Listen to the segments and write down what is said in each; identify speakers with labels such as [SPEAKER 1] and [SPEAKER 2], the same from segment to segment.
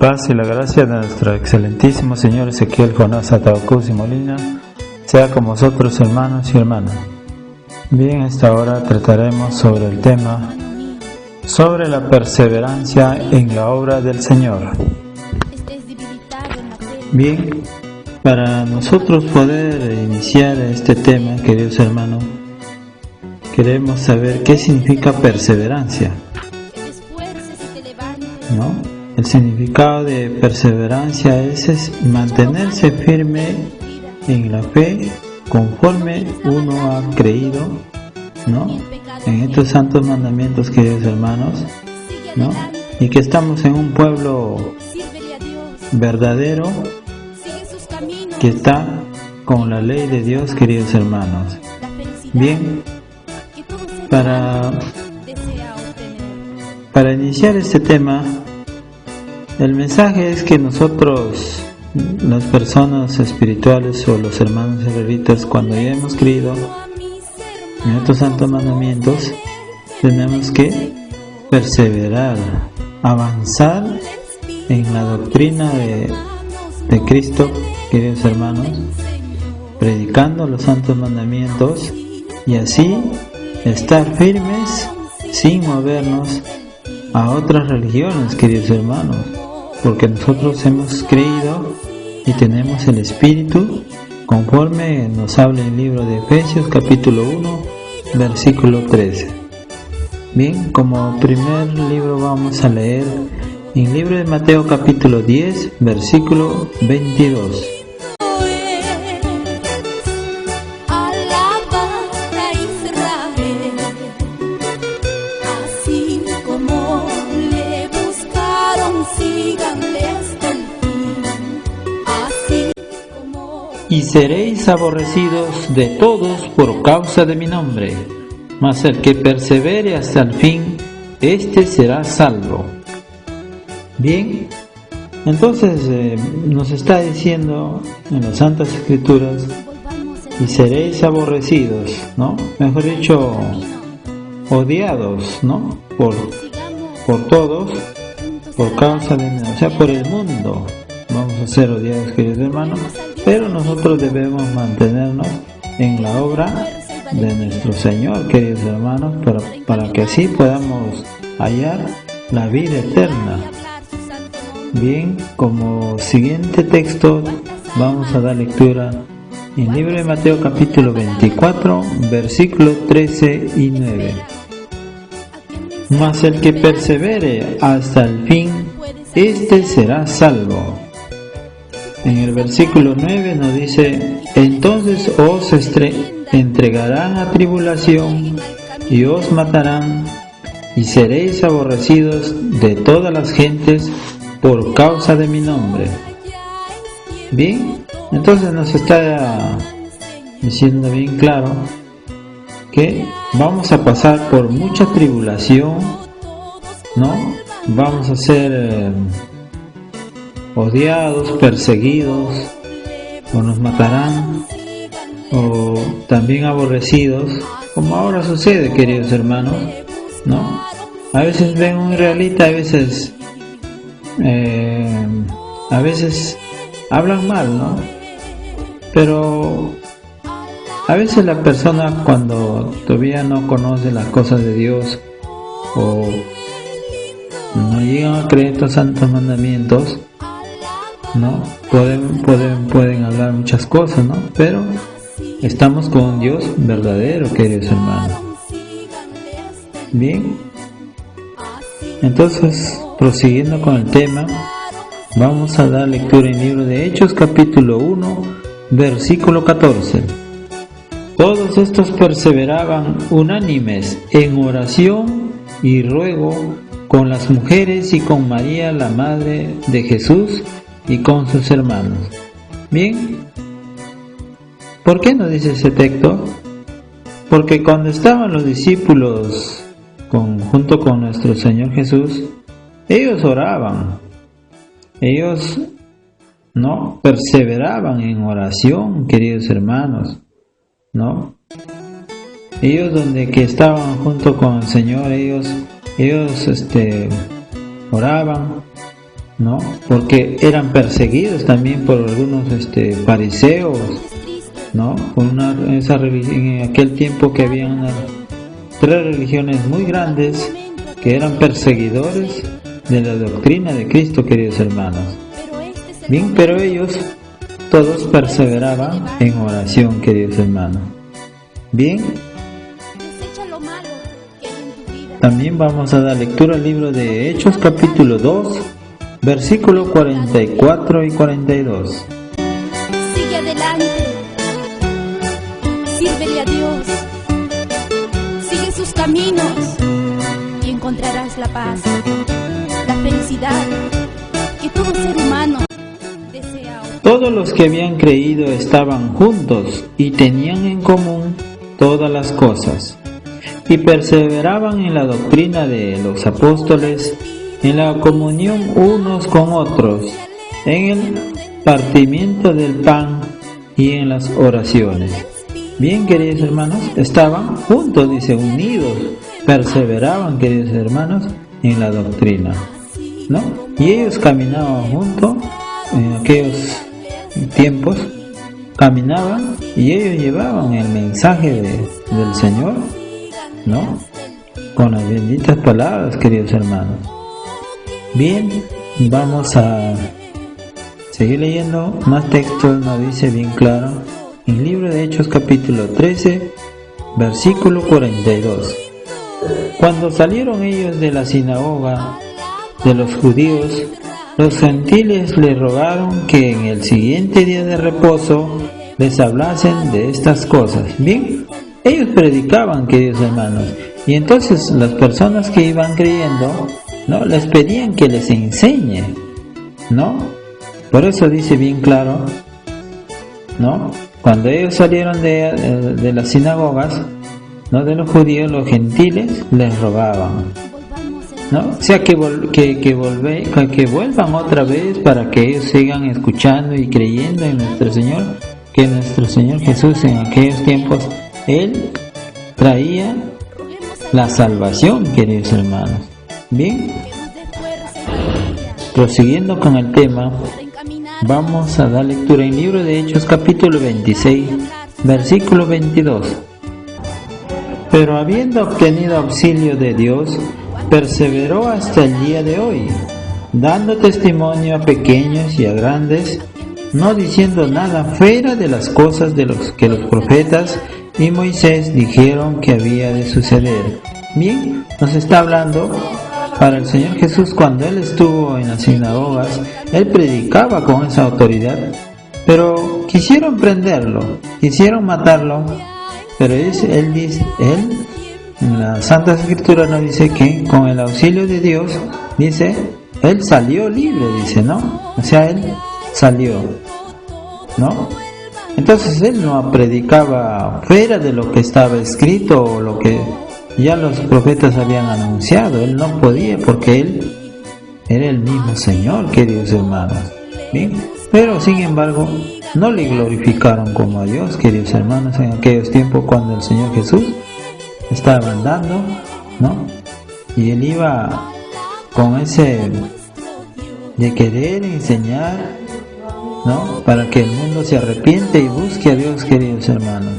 [SPEAKER 1] paz y la gracia de nuestro excelentísimo Señor Ezequiel Jonás Atahuacuz y Molina sea con vosotros, hermanos y hermanas. Bien, esta hora trataremos sobre el tema sobre la perseverancia en la obra del Señor. Bien, para nosotros poder iniciar este tema, queridos hermanos, queremos saber qué significa perseverancia, ¿no? El significado de perseverancia es mantenerse firme en la fe conforme uno ha creído, ¿no?, en estos santos mandamientos, queridos hermanos, ¿no?, y que estamos en un pueblo verdadero que está con la ley de Dios, queridos hermanos. Bien, para iniciar este tema, el mensaje es que nosotros, las personas espirituales o los hermanos israelitas, cuando ya hemos creído en estos santos mandamientos, tenemos que perseverar, avanzar en la doctrina de Cristo, queridos hermanos, predicando los santos mandamientos y así estar firmes sin movernos a otras religiones, queridos hermanos, porque nosotros hemos creído y tenemos el Espíritu conforme nos habla el libro de Efesios capítulo 1 versículo 13. Bien, como primer libro vamos a leer en el libro de Mateo capítulo 10 versículo 22. Y seréis aborrecidos de todos por causa de mi nombre, mas el que persevere hasta el fin, éste será salvo. Bien, entonces nos está diciendo en las Santas Escrituras, y seréis aborrecidos, ¿no? Mejor dicho, odiados, ¿no?, por todos, por causa de mí, o sea, por el mundo. Vamos a ser odiados, queridos hermanos, pero nosotros debemos mantenernos en la obra de nuestro Señor, queridos hermanos, para que así podamos hallar la vida eterna. Bien, como siguiente texto vamos a dar lectura en el libro de Mateo capítulo 24 versículos 13 y 9. Mas el que persevere hasta el fin, éste será salvo. En el versículo 9 nos dice: entonces os entregarán a tribulación y os matarán y seréis aborrecidos de todas las gentes por causa de mi nombre. Bien, entonces nos está diciendo bien claro que vamos a pasar por mucha tribulación, ¿no? Vamos a ser odiados, perseguidos, o nos matarán, o también aborrecidos, como ahora sucede, queridos hermanos, ¿no? A veces ven un israelita, a veces hablan mal, ¿no? Pero a veces la persona, cuando todavía no conoce las cosas de Dios o no llegan a creer estos santos mandamientos, ¿no?, pueden hablar muchas cosas, ¿no? Pero estamos con un Dios verdadero, queridos hermanos. Bien, entonces, prosiguiendo con el tema, vamos a dar lectura en el libro de Hechos capítulo 1 versículo 14. Todos estos perseveraban unánimes en oración y ruego con las mujeres y con María, la madre de Jesús, y con sus hermanos. Bien, ¿por qué nos dice ese texto? Porque cuando estaban los discípulos junto con nuestro Señor Jesús, ellos oraban, ellos no perseveraban en oración, queridos hermanos, ¿no? Ellos donde que estaban junto con el Señor, ellos oraban, ¿no? Porque eran perseguidos también por algunos fariseos, ¿no? En aquel tiempo que había 3 religiones muy grandes que eran perseguidores de la doctrina de Cristo, queridos hermanos. Bien, pero ellos todos perseveraban en oración, queridos hermanos. Bien, también vamos a dar lectura al libro de Hechos capítulo 2, versículos 44 y 42.
[SPEAKER 2] Sigue adelante, sírvele a Dios, sigue sus caminos y encontrarás la paz, la felicidad que todo ser humano desea.
[SPEAKER 1] Todos los que habían creído estaban juntos y tenían en común todas las cosas, y perseveraban en la doctrina de los apóstoles, en la comunión unos con otros, en el partimiento del pan y en las oraciones. Bien, queridos hermanos, estaban juntos, dice, unidos, perseveraban, queridos hermanos, en la doctrina, ¿no? Y ellos caminaban juntos en aquellos tiempos, caminaban y ellos llevaban el mensaje del Señor, ¿no? Con las benditas palabras, queridos hermanos. Bien, vamos a seguir leyendo más textos. Nos dice bien claro en el libro de Hechos capítulo 13, versículo 42. Cuando salieron ellos de la sinagoga de los judíos, los gentiles le rogaron que en el siguiente día de reposo les hablasen de estas cosas. Bien, ellos predicaban, queridos hermanos, y entonces las personas que iban creyendo, ¿no?, les pedían que les enseñe, ¿no? Por eso dice bien claro, ¿no? Cuando ellos salieron de las sinagogas, ¿no?, de los judíos, los gentiles les rogaban, ¿no? O sea, que vuelvan otra vez para que ellos sigan escuchando y creyendo en nuestro Señor, que nuestro Señor Jesús en aquellos tiempos, Él traía la salvación, queridos hermanos. Bien, prosiguiendo con el tema, vamos a dar lectura en el libro de Hechos capítulo 26, versículo 22. Pero habiendo obtenido auxilio de Dios, perseveró hasta el día de hoy, dando testimonio a pequeños y a grandes, no diciendo nada fuera de las cosas de los que los profetas y Moisés dijeron que había de suceder. Bien, nos está hablando para el Señor Jesús. Cuando Él estuvo en las sinagogas, Él predicaba con esa autoridad, pero quisieron prenderlo, quisieron matarlo, pero Él en la Santa Escritura nos dice que con el auxilio de Dios, dice, Él salió libre, dice, ¿no? O sea, Él salió, ¿no? Entonces Él no predicaba fuera de lo que estaba escrito o lo que ya los profetas habían anunciado. Él no podía, porque Él era el mismo Señor, queridos hermanos. Bien, pero sin embargo no le glorificaron como a Dios, queridos hermanos, en aquellos tiempos cuando el Señor Jesús estaba andando, ¿no? Y Él iba con ese de querer enseñar, ¿no?, para que el mundo se arrepiente y busque a Dios, queridos hermanos.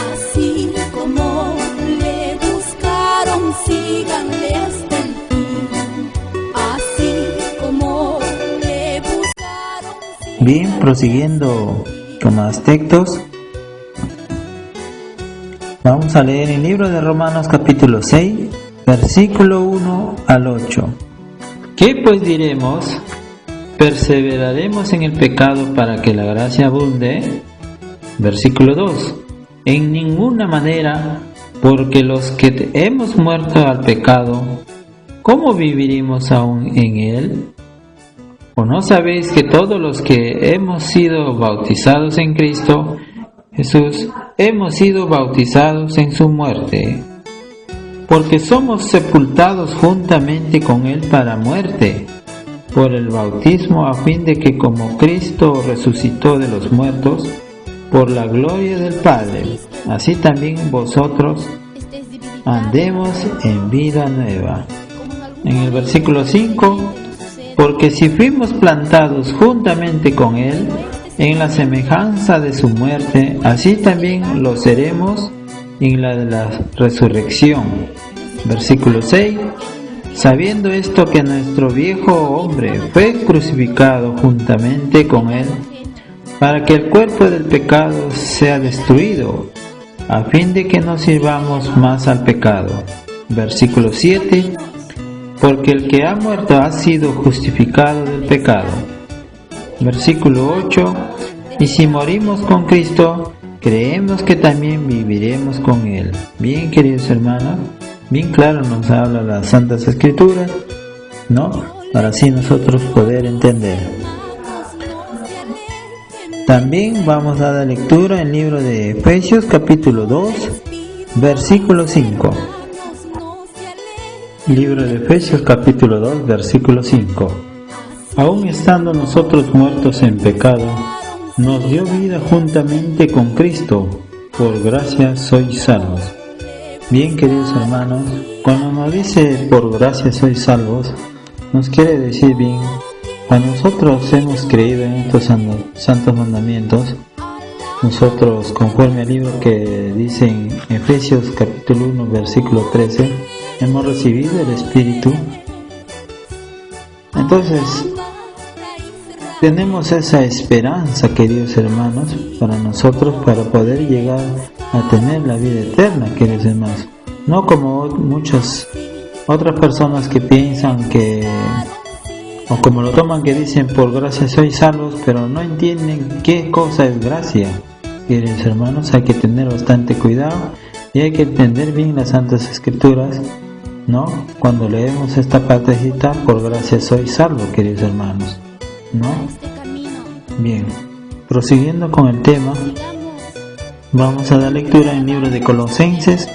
[SPEAKER 2] Así como le buscaron, síganle hasta el fin. Así como le buscaron.
[SPEAKER 1] Bien, prosiguiendo con más textos, vamos a leer el libro de Romanos capítulo 6, versículo 1 al 8. ¿Qué pues diremos? ¿Perseveraremos en el pecado para que la gracia abunde? Versículo 2. En ninguna manera, porque los que hemos muerto al pecado, ¿cómo viviremos aún en él? ¿O no sabéis que todos los que hemos sido bautizados en Cristo Jesús, hemos sido bautizados en su muerte? Porque somos sepultados juntamente con Él para muerte, por el bautismo, a fin de que como Cristo resucitó de los muertos, por la gloria del Padre, así también vosotros andemos en vida nueva. En el versículo 5, porque si fuimos plantados juntamente con Él en la semejanza de su muerte, así también lo seremos en la de la resurrección. Versículo 6, sabiendo esto que nuestro viejo hombre fue crucificado juntamente con Él, para que el cuerpo del pecado sea destruido, a fin de que no sirvamos más al pecado. Versículo 7, porque el que ha muerto ha sido justificado del pecado. Versículo 8, y si morimos con Cristo, creemos que también viviremos con Él. Bien, queridos hermanos, bien claro nos habla las Santas Escrituras, ¿no? Para así nosotros poder entender. También vamos a dar lectura en el libro de Efesios capítulo 2, versículo 5. Libro de Efesios capítulo 2, versículo 5. Aún estando nosotros muertos en pecado, nos dio vida juntamente con Cristo, por gracia sois salvos. Bien, queridos hermanos, cuando nos dice por gracia sois salvos, nos quiere decir bien, cuando nosotros hemos creído en estos santos mandamientos, nosotros, conforme al libro que dice en Efesios capítulo 1, versículo 13, hemos recibido el Espíritu. Entonces, tenemos esa esperanza, queridos hermanos, para nosotros, para poder llegar a tener la vida eterna, queridos hermanos. No como muchas otras personas que piensan que, o como lo toman, que dicen por gracia sois salvos, pero no entienden qué cosa es gracia. Queridos hermanos, hay que tener bastante cuidado y hay que entender bien las Santas Escrituras, ¿no? Cuando leemos esta partecita, por gracia sois salvos, queridos hermanos, ¿no? Bien, prosiguiendo con el tema, vamos a dar lectura en el libro de Colosenses,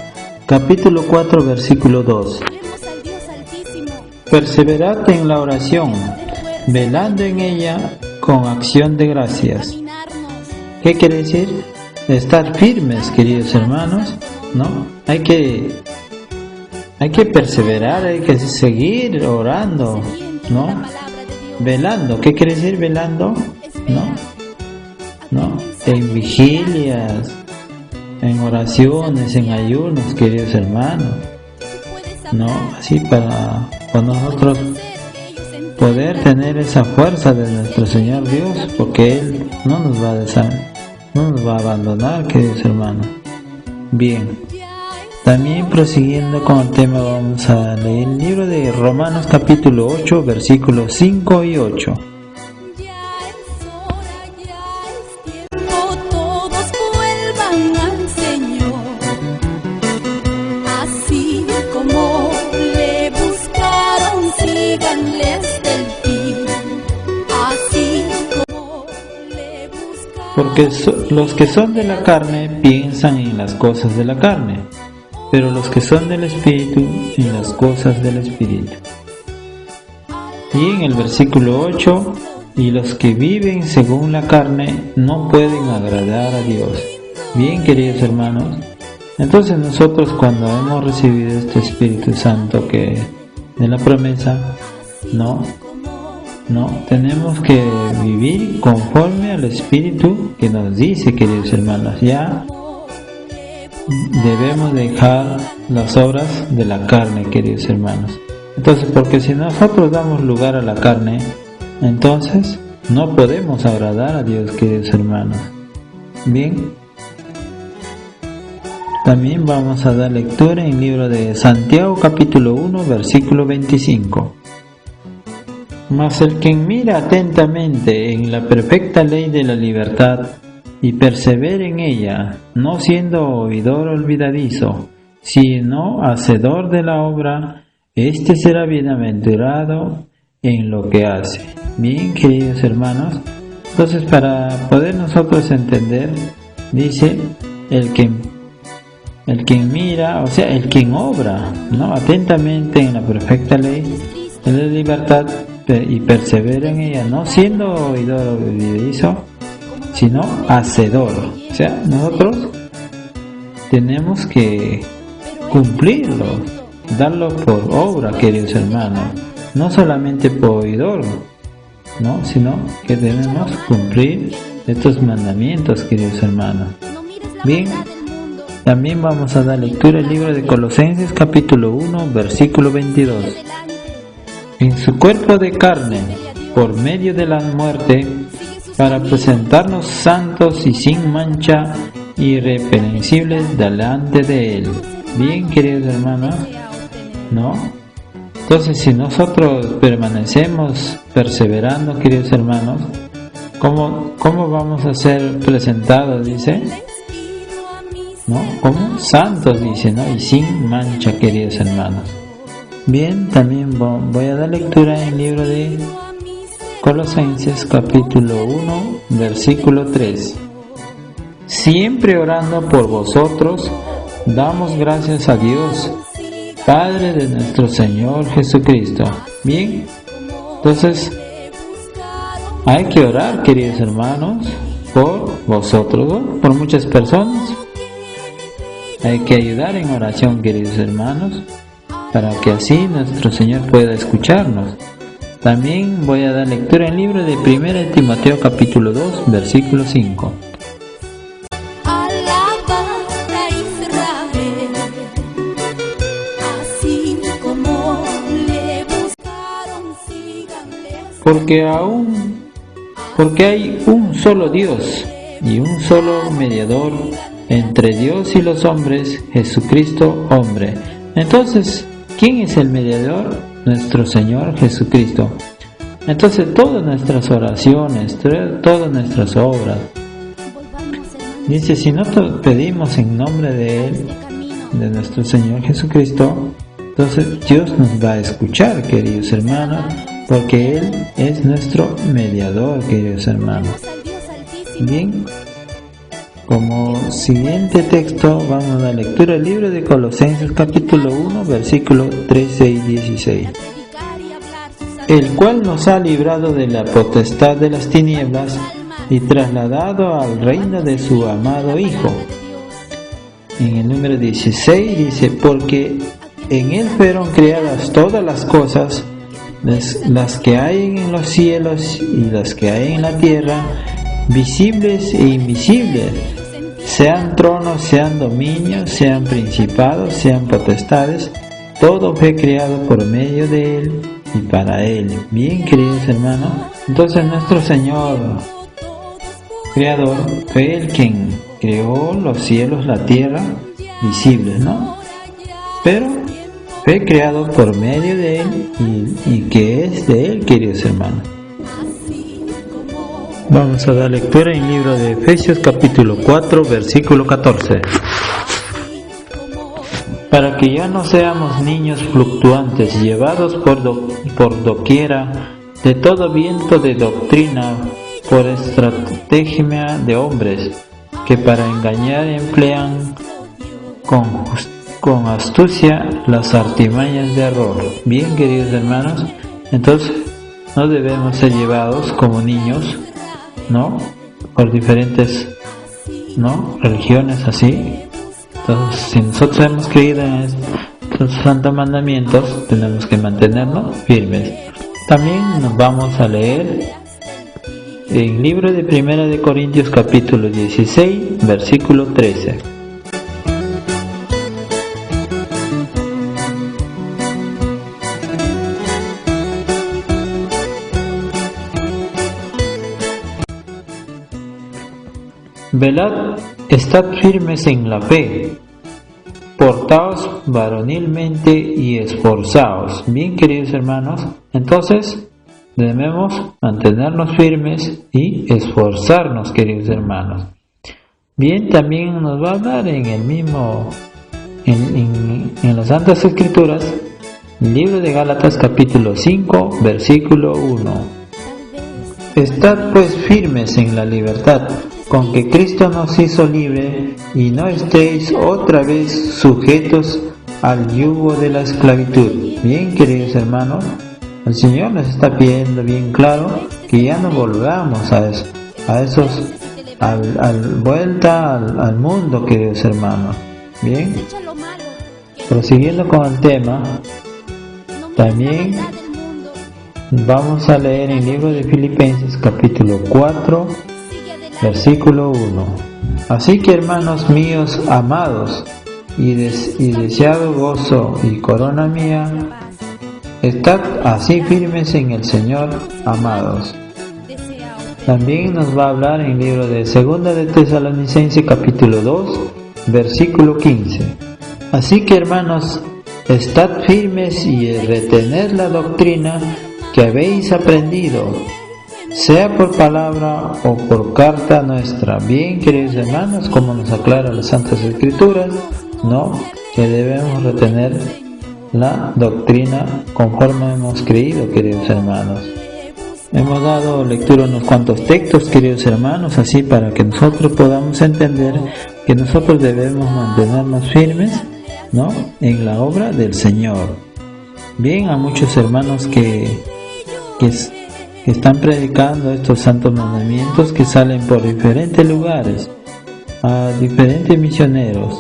[SPEAKER 1] capítulo 4, versículo 2. Perseverad en la oración, velando en ella con acción de gracias. ¿Qué quiere decir? Estar firmes, queridos hermanos, ¿no? Hay que perseverar, hay que seguir orando, ¿no? Velando, ¿qué quiere decir velando? ¿No? En vigilias, en oraciones, en ayunos, queridos hermanos, ¿no? Así para nosotros poder tener esa fuerza de nuestro Señor Dios, porque Él no nos va a abandonar, queridos hermanos. Bien, también prosiguiendo con el tema, vamos a leer el libro de Romanos capítulo 8, versículos 5 y 8. Porque los que son de la carne piensan en las cosas de la carne, pero los que son del Espíritu en las cosas del Espíritu. Y en el versículo 8, y los que viven según la carne no pueden agradar a Dios. Bien, queridos hermanos, entonces nosotros cuando hemos recibido este Espíritu Santo que de la promesa, no, tenemos que vivir conforme al Espíritu que nos dice, queridos hermanos. Ya debemos dejar las obras de la carne, queridos hermanos. Entonces, porque si nosotros damos lugar a la carne, entonces no podemos agradar a Dios, queridos hermanos. Bien, también vamos a dar lectura en el libro de Santiago capítulo 1, versículo 25. Mas el que mira atentamente en la perfecta ley de la libertad y persevera en ella, no siendo oidor olvidadizo, sino hacedor de la obra, éste será bienaventurado en lo que hace. Bien, queridos hermanos, entonces para poder nosotros entender, dice el quien mira, o sea, el quien obra, ¿no? Atentamente en la perfecta ley de la libertad y persevera en ella, no siendo oidor olvidadizo, sino hacedor. O sea, nosotros tenemos que cumplirlo, darlo por obra, queridos hermanos, no solamente por oidor, ¿no? Sino que debemos cumplir estos mandamientos, queridos hermanos. Bien, también vamos a dar lectura al libro de Colosenses capítulo 1, versículo 22. En su cuerpo de carne, por medio de la muerte, para presentarnos santos y sin mancha, irreprensibles delante de Él. Bien, queridos hermanos, ¿no? Entonces, si nosotros permanecemos perseverando, queridos hermanos, ¿cómo vamos a ser presentados? Dice, ¿no? Como santos, dice, ¿no? Y sin mancha, queridos hermanos. Bien, también voy a dar lectura en el libro de Colosenses capítulo 1, versículo 3. Siempre orando por vosotros, damos gracias a Dios, Padre de nuestro Señor Jesucristo. Bien, entonces hay que orar, queridos hermanos, por vosotros, ¿no? Por muchas personas. Hay que ayudar en oración, queridos hermanos, para que así nuestro Señor pueda escucharnos. También voy a dar lectura en el libro de 1 Timoteo capítulo 2, versículo 5. Porque hay un solo Dios y un solo mediador entre Dios y los hombres, Jesucristo hombre. Entonces, ¿quién es el mediador? Nuestro Señor Jesucristo. Entonces, todas nuestras oraciones, todas nuestras obras, dice, si nosotros pedimos en nombre de Él, de nuestro Señor Jesucristo, entonces Dios nos va a escuchar, queridos hermanos, porque Él es nuestro mediador, queridos hermanos. Bien, como siguiente texto vamos a dar lectura al libro de Colosenses capítulo 1, versículos 13 y 16. El cual nos ha librado de la potestad de las tinieblas y trasladado al reino de su amado Hijo. En el número 16 dice, porque en Él fueron creadas todas las cosas, las que hay en los cielos y las que hay en la tierra, visibles e invisibles, sean tronos, sean dominios, sean principados, sean potestades, todo fue creado por medio de Él y para Él. Bien, queridos hermanos, entonces nuestro Señor Creador fue el quien creó los cielos, la tierra, visibles, ¿no? Pero fue creado por medio de Él y que es de Él, queridos hermanos. Vamos a dar lectura en el libro de Efesios capítulo 4, versículo 14. Para que ya no seamos niños fluctuantes, llevados por doquiera de todo viento de doctrina, por estrategia de hombres, que para engañar emplean con astucia las artimañas de error. Bien, queridos hermanos, entonces no debemos ser llevados como niños, ¿no? Por diferentes, ¿no? Religiones así. Entonces, si nosotros hemos creído en estos santos mandamientos, tenemos que mantenernos firmes. También nos vamos a leer en el libro de 1 de Corintios capítulo 16, versículo 13. Velad, estad firmes en la fe, portaos varonilmente y esforzaos. Bien, queridos hermanos, entonces debemos mantenernos firmes y esforzarnos, queridos hermanos. Bien, también nos va a hablar en el mismo, en las Santas Escrituras, el libro de Gálatas capítulo 5, versículo 1. Estad pues firmes en la libertad con que Cristo nos hizo libre, y no estéis otra vez sujetos al yugo de la esclavitud. Bien, queridos hermanos, el Señor nos está pidiendo bien claro que ya no volvamos vuelta al mundo, queridos hermanos. Bien, prosiguiendo con el tema, también vamos a leer en el libro de Filipenses capítulo 4, versículo 1. Así que, hermanos míos amados y deseado gozo y corona mía, estad así firmes en el Señor, amados. También nos va a hablar en el libro de Segunda de Tesalonicenses capítulo 2, versículo 15. Así que, hermanos, estad firmes y retened la doctrina que habéis aprendido, sea por palabra o por carta nuestra. Bien, queridos hermanos, como nos aclara las Santas Escrituras, ¿no?, que debemos retener la doctrina conforme hemos creído, queridos hermanos. Hemos dado lectura a unos cuantos textos, queridos hermanos, así para que nosotros podamos entender que nosotros debemos mantenernos firmes, ¿no?, en la obra del Señor. Bien, a muchos hermanos que están predicando estos santos mandamientos, que salen por diferentes lugares, a diferentes misioneros,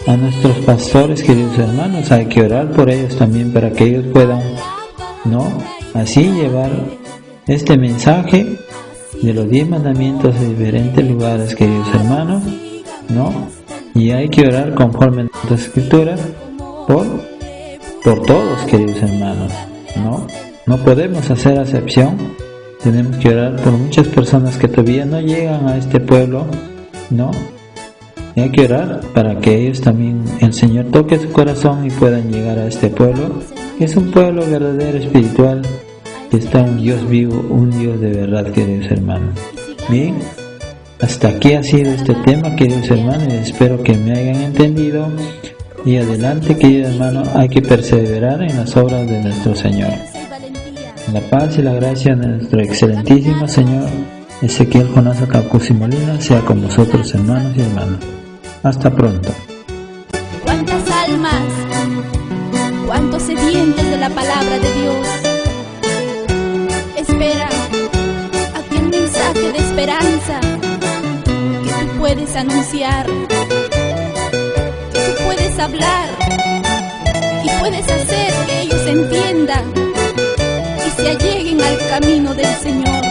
[SPEAKER 1] a nuestros pastores, queridos hermanos, hay que orar por ellos también para que ellos puedan, ¿no?, así llevar este mensaje de los 10 mandamientos a diferentes lugares, queridos hermanos, ¿no? Y hay que orar conforme a las Escrituras por todos, queridos hermanos, ¿no? No podemos hacer acepción. Tenemos que orar por muchas personas que todavía no llegan a este pueblo, ¿no? Y hay que orar para que ellos también, el Señor toque su corazón y puedan llegar a este pueblo, que es un pueblo verdadero, espiritual, que está un Dios vivo, un Dios de verdad, queridos hermanos. Bien, hasta aquí ha sido este tema, queridos hermanos, y espero que me hayan entendido. Y adelante, queridos hermanos, hay que perseverar en las obras de nuestro Señor. La paz y la gracia de nuestro excelentísimo Señor Ezequiel Jonás Acacusi Molina sea con vosotros, hermanos y hermanas. Hasta pronto.
[SPEAKER 2] ¿Cuántas almas, cuántos sedientos de la palabra de Dios esperan aquel mensaje de esperanza que tú puedes anunciar, que tú puedes hablar y puedes hacer que ellos entiendan y se alleguen al camino del Señor?